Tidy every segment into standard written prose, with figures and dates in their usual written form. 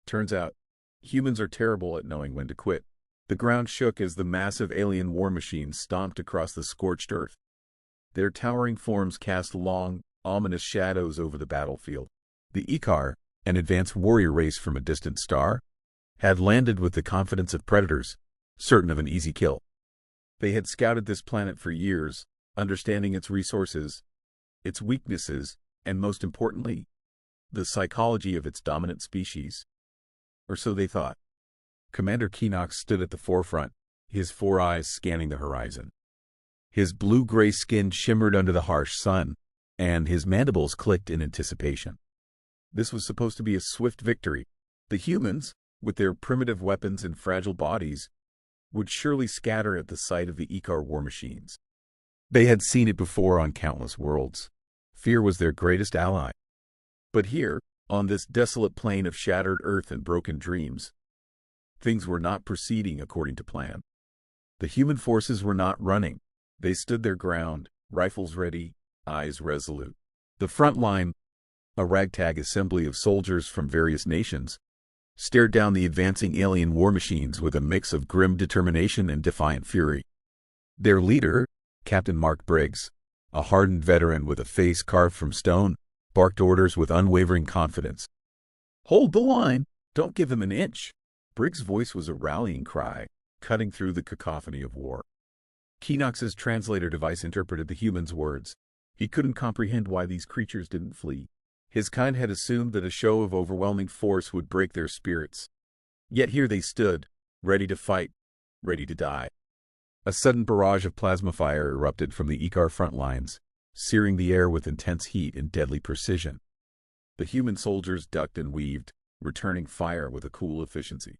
Turns out, humans are terrible at knowing when to quit. The ground shook as the massive alien war machines stomped across the scorched earth. Their towering forms cast long, ominous shadows over the battlefield. The Ikar, an advanced warrior race from a distant star, had landed with the confidence of predators, certain of an easy kill. They had scouted this planet for years, understanding its resources, its weaknesses, and most importantly, the psychology of its dominant species. Or so they thought. Commander Keenox stood at the forefront, his four eyes scanning the horizon. His blue-gray skin shimmered under the harsh sun, and his mandibles clicked in anticipation. This was supposed to be a swift victory. The humans, with their primitive weapons and fragile bodies, would surely scatter at the sight of the Ikar war machines. They had seen it before on countless worlds. Fear was their greatest ally. But here, on this desolate plain of shattered earth and broken dreams, things were not proceeding according to plan. The human forces were not running. They stood their ground, rifles ready, eyes resolute. The front line, a ragtag assembly of soldiers from various nations, stared down the advancing alien war machines with a mix of grim determination and defiant fury. Their leader, Captain Mark Briggs, a hardened veteran with a face carved from stone, barked orders with unwavering confidence. "Hold the line! Don't give them an inch!" Briggs' voice was a rallying cry, cutting through the cacophony of war. Keenox's translator device interpreted the humans' words. He couldn't comprehend why these creatures didn't flee. His kind had assumed that a show of overwhelming force would break their spirits. Yet here they stood, ready to fight, ready to die. A sudden barrage of plasma fire erupted from the Ikar front lines, searing the air with intense heat and deadly precision. The human soldiers ducked and weaved, returning fire with a cool efficiency.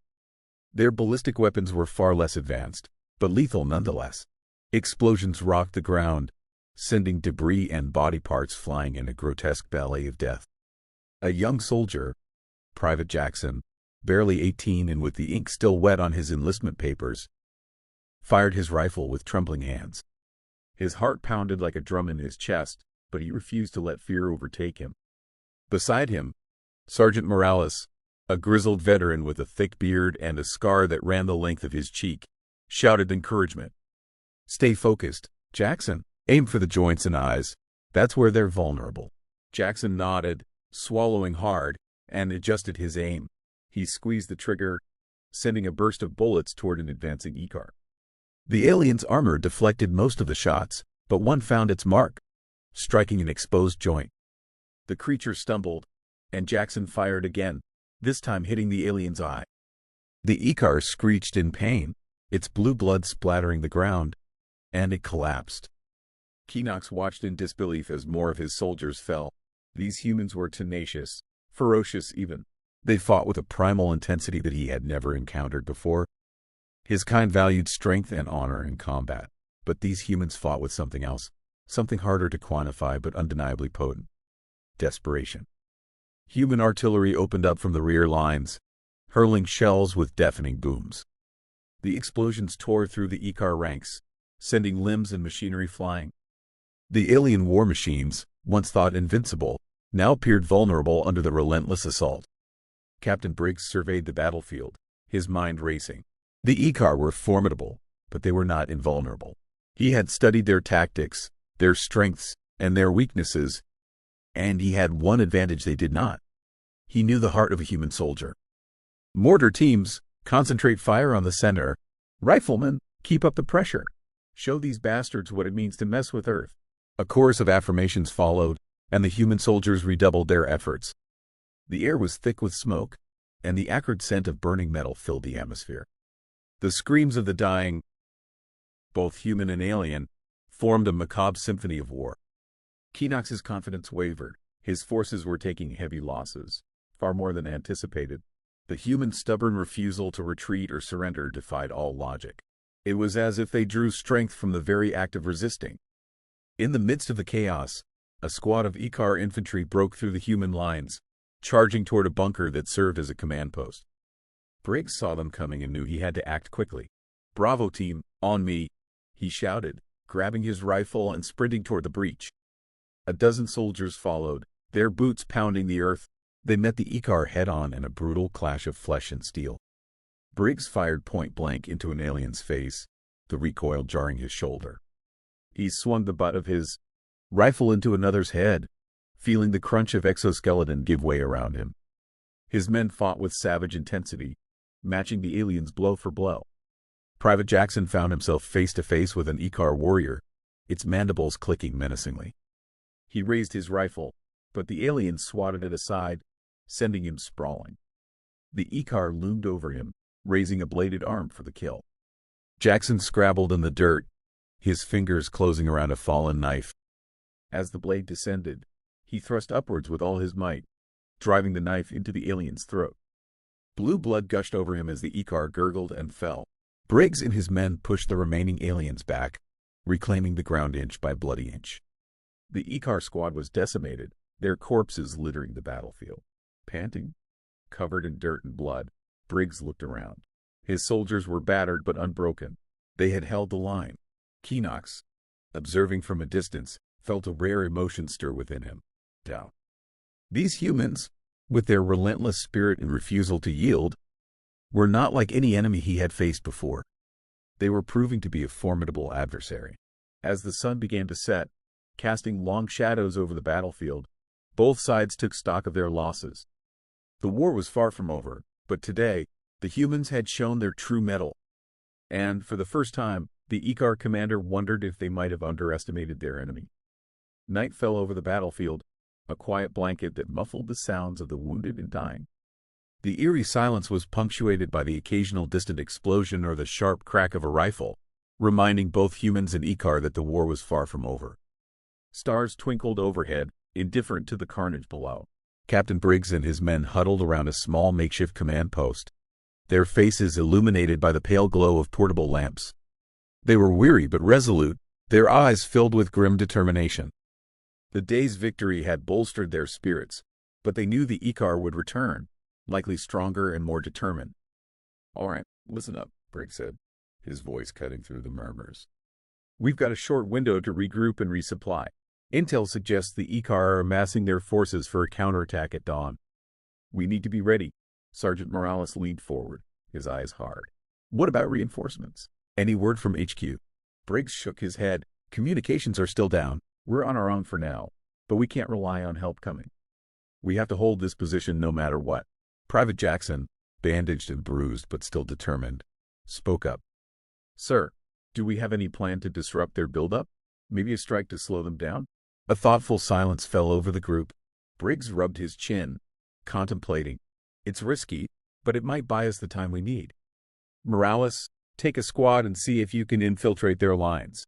Their ballistic weapons were far less advanced, but lethal nonetheless. Explosions rocked the ground, sending debris and body parts flying in a grotesque ballet of death. A young soldier, Private Jackson, barely 18 and with the ink still wet on his enlistment papers, fired his rifle with trembling hands. His heart pounded like a drum in his chest, but he refused to let fear overtake him. Beside him, Sergeant Morales, a grizzled veteran with a thick beard and a scar that ran the length of his cheek, shouted encouragement. "Stay focused, Jackson. Aim for the joints and eyes. That's where they're vulnerable." Jackson nodded, swallowing hard, and adjusted his aim. He squeezed the trigger, sending a burst of bullets toward an advancing Ikar. The alien's armor deflected most of the shots, but one found its mark, striking an exposed joint. The creature stumbled, and Jackson fired again, this time hitting the alien's eye. The Ikar screeched in pain, its blue blood splattering the ground, and it collapsed. Keenox watched in disbelief as more of his soldiers fell. These humans were tenacious, ferocious even. They fought with a primal intensity that he had never encountered before. His kind valued strength and honor in combat, but these humans fought with something else, something harder to quantify but undeniably potent. Desperation. Human artillery opened up from the rear lines, hurling shells with deafening booms. The explosions tore through the Ikar ranks, sending limbs and machinery flying. The alien war machines, once thought invincible, now appeared vulnerable under the relentless assault. Captain Briggs surveyed the battlefield, his mind racing. The Ikar were formidable, but they were not invulnerable. He had studied their tactics, their strengths, and their weaknesses, and he had one advantage they did not. He knew the heart of a human soldier. "Mortar teams, concentrate fire on the center. Riflemen, keep up the pressure. Show these bastards what it means to mess with Earth." A chorus of affirmations followed, and the human soldiers redoubled their efforts. The air was thick with smoke, and the acrid scent of burning metal filled the atmosphere. The screams of the dying, both human and alien, formed a macabre symphony of war. Keenox's confidence wavered. His forces were taking heavy losses, far more than anticipated. The human stubborn refusal to retreat or surrender defied all logic. It was as if they drew strength from the very act of resisting. In the midst of the chaos, a squad of Ikar infantry broke through the human lines, charging toward a bunker that served as a command post. Briggs saw them coming and knew he had to act quickly. "Bravo team, on me," he shouted, grabbing his rifle and sprinting toward the breach. A dozen soldiers followed, their boots pounding the earth, They met the E-car head-on in a brutal clash of flesh and steel. Briggs fired point-blank into an alien's face, the recoil jarring his shoulder. He swung the butt of his rifle into another's head, feeling the crunch of exoskeleton give way around him. His men fought with savage intensity, matching the alien's blow for blow. Private Jackson found himself face-to-face with an E-car warrior, its mandibles clicking menacingly. He raised his rifle, but the alien swatted it aside, sending him sprawling. The E-car loomed over him, raising a bladed arm for the kill. Jackson scrabbled in the dirt, his fingers closing around a fallen knife. As the blade descended, he thrust upwards with all his might, driving the knife into the alien's throat. Blue blood gushed over him as the E-car gurgled and fell. Briggs and his men pushed the remaining aliens back, reclaiming the ground inch by bloody inch. The E-car squad was decimated, their corpses littering the battlefield. Panting, covered in dirt and blood, Briggs looked around. His soldiers were battered but unbroken. They had held the line. Keenox, observing from a distance, felt a rare emotion stir within him. Doubt. These humans, with their relentless spirit and refusal to yield, were not like any enemy he had faced before. They were proving to be a formidable adversary. As the sun began to set, casting long shadows over the battlefield, both sides took stock of their losses. The war was far from over, but today, the humans had shown their true mettle. And, for the first time, the E-car commander wondered if they might have underestimated their enemy. Night fell over the battlefield, a quiet blanket that muffled the sounds of the wounded and dying. The eerie silence was punctuated by the occasional distant explosion or the sharp crack of a rifle, reminding both humans and E-car that the war was far from over. Stars twinkled overhead, indifferent to the carnage below. Captain Briggs and his men huddled around a small makeshift command post, their faces illuminated by the pale glow of portable lamps. They were weary but resolute, their eyes filled with grim determination. The day's victory had bolstered their spirits, but they knew the E-car would return, likely stronger and more determined. "All right, listen up," Briggs said, his voice cutting through the murmurs. "We've got a short window to regroup and resupply. Intel suggests the E-car are amassing their forces for a counterattack at dawn. We need to be ready." Sergeant Morales leaned forward, his eyes hard. "What about reinforcements? Any word from HQ?" Briggs shook his head. "Communications are still down. We're on our own for now, but we can't rely on help coming. We have to hold this position no matter what." Private Jackson, bandaged and bruised but still determined, spoke up. "Sir, do we have any plan to disrupt their buildup? Maybe a strike to slow them down?" A thoughtful silence fell over the group. Briggs rubbed his chin, contemplating. "It's risky, but it might buy us the time we need. Morales, take a squad and see if you can infiltrate their lines.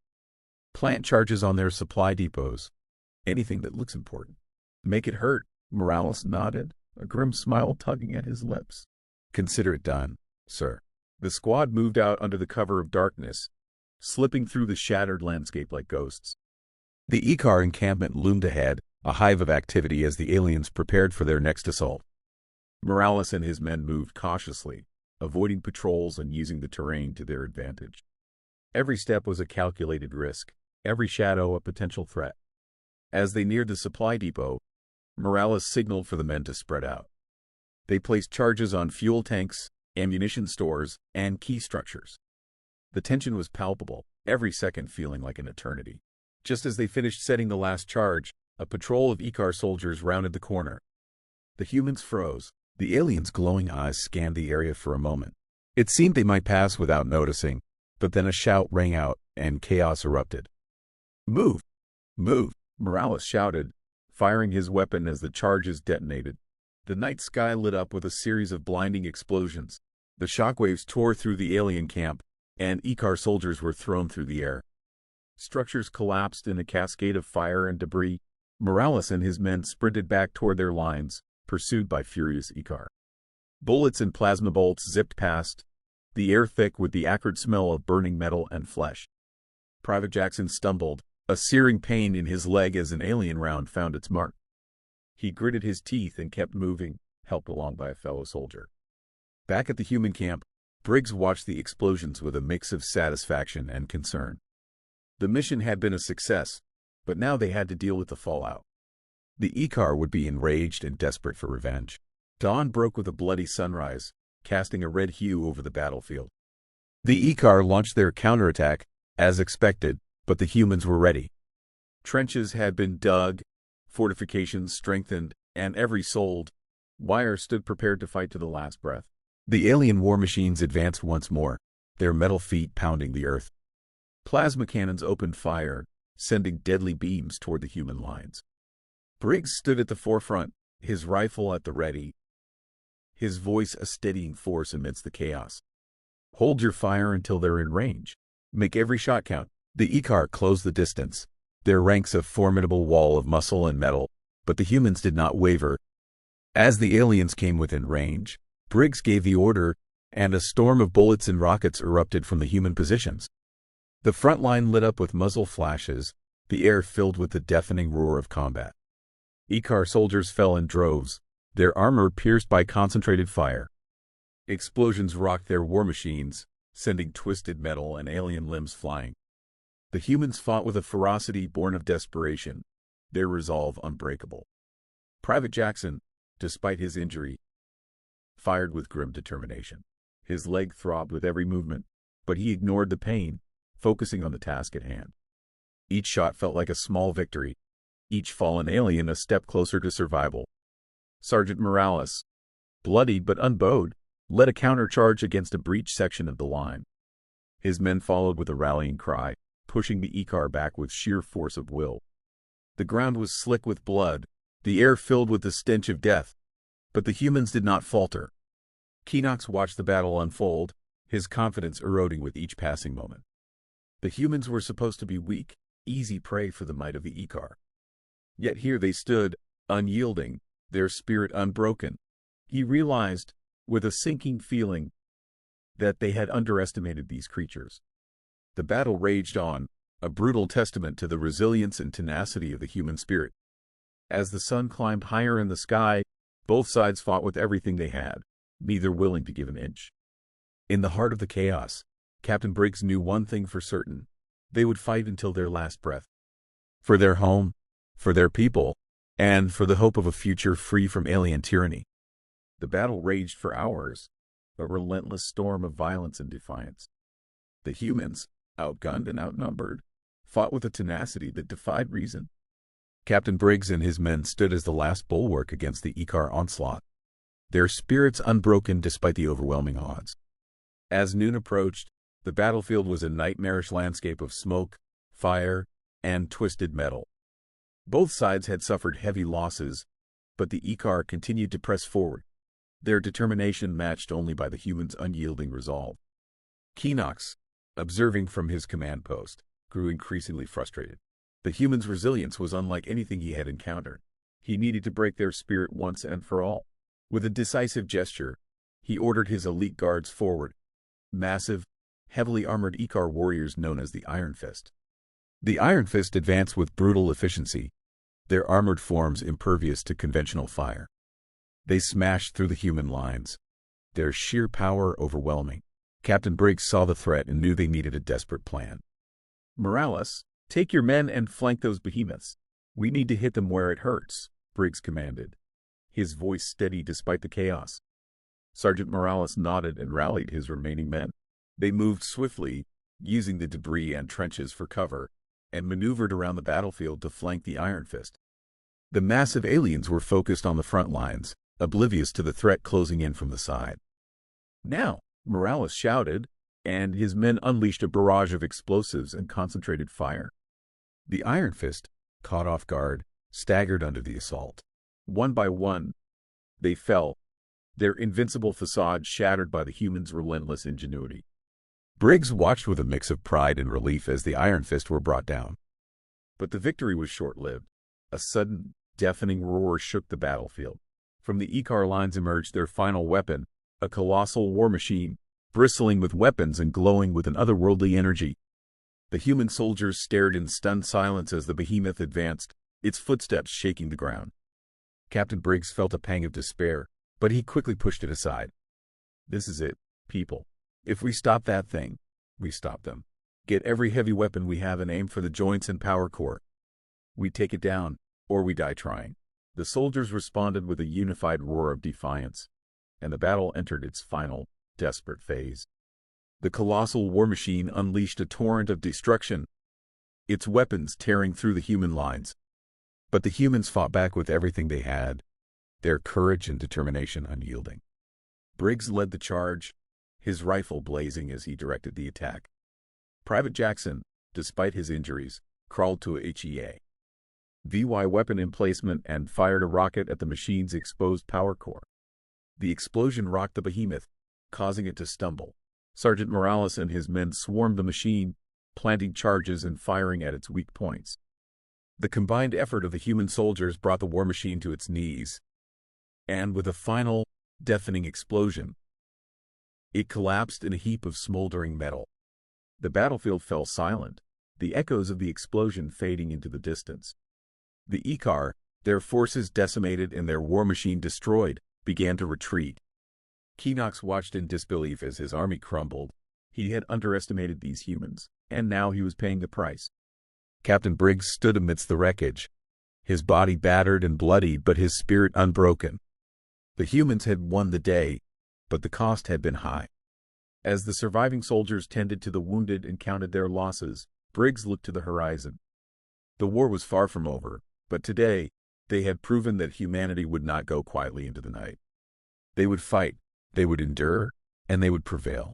Plant charges on their supply depots. Anything that looks important. Make it hurt." Morales nodded, a grim smile tugging at his lips. "Consider it done, sir." The squad moved out under the cover of darkness, slipping through the shattered landscape like ghosts. The E-car encampment loomed ahead, a hive of activity as the aliens prepared for their next assault. Morales and his men moved cautiously, avoiding patrols and using the terrain to their advantage. Every step was a calculated risk, every shadow a potential threat. As they neared the supply depot, Morales signaled for the men to spread out. They placed charges on fuel tanks, ammunition stores, and key structures. The tension was palpable, every second feeling like an eternity. Just as they finished setting the last charge, a patrol of E-car soldiers rounded the corner. The humans froze. The aliens' glowing eyes scanned the area for a moment. It seemed they might pass without noticing, but then a shout rang out, and chaos erupted. "Move! Move!" Morales shouted, firing his weapon as the charges detonated. The night sky lit up with a series of blinding explosions. The shockwaves tore through the alien camp, and E-car soldiers were thrown through the air. Structures collapsed in a cascade of fire and debris. Morales and his men sprinted back toward their lines, pursued by furious E-car. Bullets and plasma bolts zipped past, the air thick with the acrid smell of burning metal and flesh. Private Jackson stumbled, a searing pain in his leg as an alien round found its mark. He gritted his teeth and kept moving, helped along by a fellow soldier. Back at the human camp, Briggs watched the explosions with a mix of satisfaction and concern. The mission had been a success, but now they had to deal with the fallout. The Ikar would be enraged and desperate for revenge. Dawn broke with a bloody sunrise, casting a red hue over the battlefield. The Ikar launched their counterattack, as expected, but the humans were ready. Trenches had been dug, fortifications strengthened, and every sold wire stood prepared to fight to the last breath. The alien war machines advanced once more, their metal feet pounding the earth. Plasma cannons opened fire, sending deadly beams toward the human lines. Briggs stood at the forefront, his rifle at the ready, his voice a steadying force amidst the chaos. Hold your fire until they're in range. Make every shot count. The Ikar closed the distance, their ranks a formidable wall of muscle and metal, but the humans did not waver. As the aliens came within range, Briggs gave the order, and a storm of bullets and rockets erupted from the human positions. The front line lit up with muzzle flashes, the air filled with the deafening roar of combat. Ikar soldiers fell in droves, their armor pierced by concentrated fire. Explosions rocked their war machines, sending twisted metal and alien limbs flying. The humans fought with a ferocity born of desperation, their resolve unbreakable. Private Jackson, despite his injury, fired with grim determination. His leg throbbed with every movement, but he ignored the pain, focusing on the task at hand. Each shot felt like a small victory, each fallen alien a step closer to survival. Sergeant Morales, bloodied but unbowed, led a countercharge against a breached section of the line. His men followed with a rallying cry, pushing the Ikar back with sheer force of will. The ground was slick with blood, the air filled with the stench of death, but the humans did not falter. Keenox watched the battle unfold, his confidence eroding with each passing moment. The humans were supposed to be weak, easy prey for the might of the Ikar. Yet here they stood, unyielding, their spirit unbroken. He realized, with a sinking feeling, that they had underestimated these creatures. The battle raged on, a brutal testament to the resilience and tenacity of the human spirit. As the sun climbed higher in the sky, both sides fought with everything they had, neither willing to give an inch. In the heart of the chaos, Captain Briggs knew one thing for certain: they would fight until their last breath. For their home, for their people, and for the hope of a future free from alien tyranny. The battle raged for hours, a relentless storm of violence and defiance. The humans, outgunned and outnumbered, fought with a tenacity that defied reason. Captain Briggs and his men stood as the last bulwark against the Ikar onslaught, their spirits unbroken despite the overwhelming odds. As noon approached, the battlefield was a nightmarish landscape of smoke, fire, and twisted metal. Both sides had suffered heavy losses, but the Ikar continued to press forward, their determination matched only by the humans' unyielding resolve. Keenox, observing from his command post, grew increasingly frustrated. The humans' resilience was unlike anything he had encountered. He needed to break their spirit once and for all. With a decisive gesture, he ordered his elite guards forward, massive, heavily armored Ikar warriors known as the Iron Fist. The Iron Fist advanced with brutal efficiency, their armored forms impervious to conventional fire. They smashed through the human lines, their sheer power overwhelming. Captain Briggs saw the threat and knew they needed a desperate plan. Morales, take your men and flank those behemoths. We need to hit them where it hurts, Briggs commanded, his voice steady despite the chaos. Sergeant Morales nodded and rallied his remaining men. They moved swiftly, using the debris and trenches for cover, and maneuvered around the battlefield to flank the Iron Fist. The massive aliens were focused on the front lines, oblivious to the threat closing in from the side. Now, Morales shouted, and his men unleashed a barrage of explosives and concentrated fire. The Iron Fist, caught off guard, staggered under the assault. One by one, they fell, their invincible facade shattered by the humans' relentless ingenuity. Briggs watched with a mix of pride and relief as the Iron Fist were brought down. But the victory was short-lived. A sudden, deafening roar shook the battlefield. From the Ikar lines emerged their final weapon, a colossal war machine, bristling with weapons and glowing with an otherworldly energy. The human soldiers stared in stunned silence as the behemoth advanced, its footsteps shaking the ground. Captain Briggs felt a pang of despair, but he quickly pushed it aside. This is it, people. If we stop that thing, we stop them. Get every heavy weapon we have and aim for the joints and power core. We take it down, or we die trying. The soldiers responded with a unified roar of defiance, and the battle entered its final, desperate phase. The colossal war machine unleashed a torrent of destruction, its weapons tearing through the human lines. But the humans fought back with everything they had, their courage and determination unyielding. Briggs led the charge, his rifle blazing as he directed the attack. Private Jackson, despite his injuries, crawled to a HFY weapon emplacement and fired a rocket at the machine's exposed power core. The explosion rocked the behemoth, causing it to stumble. Sergeant Morales and his men swarmed the machine, planting charges and firing at its weak points. The combined effort of the human soldiers brought the war machine to its knees, and with a final, deafening explosion, it collapsed in a heap of smoldering metal. The battlefield fell silent, the echoes of the explosion fading into the distance. The Ikar, their forces decimated and their war machine destroyed, began to retreat. Keenox watched in disbelief as his army crumbled. He had underestimated these humans, and now he was paying the price. Captain Briggs stood amidst the wreckage, his body battered and bloody but his spirit unbroken. The humans had won the day, but the cost had been high. As the surviving soldiers tended to the wounded and counted their losses, Briggs looked to the horizon. The war was far from over, but today, they had proven that humanity would not go quietly into the night. They would fight, they would endure, and they would prevail.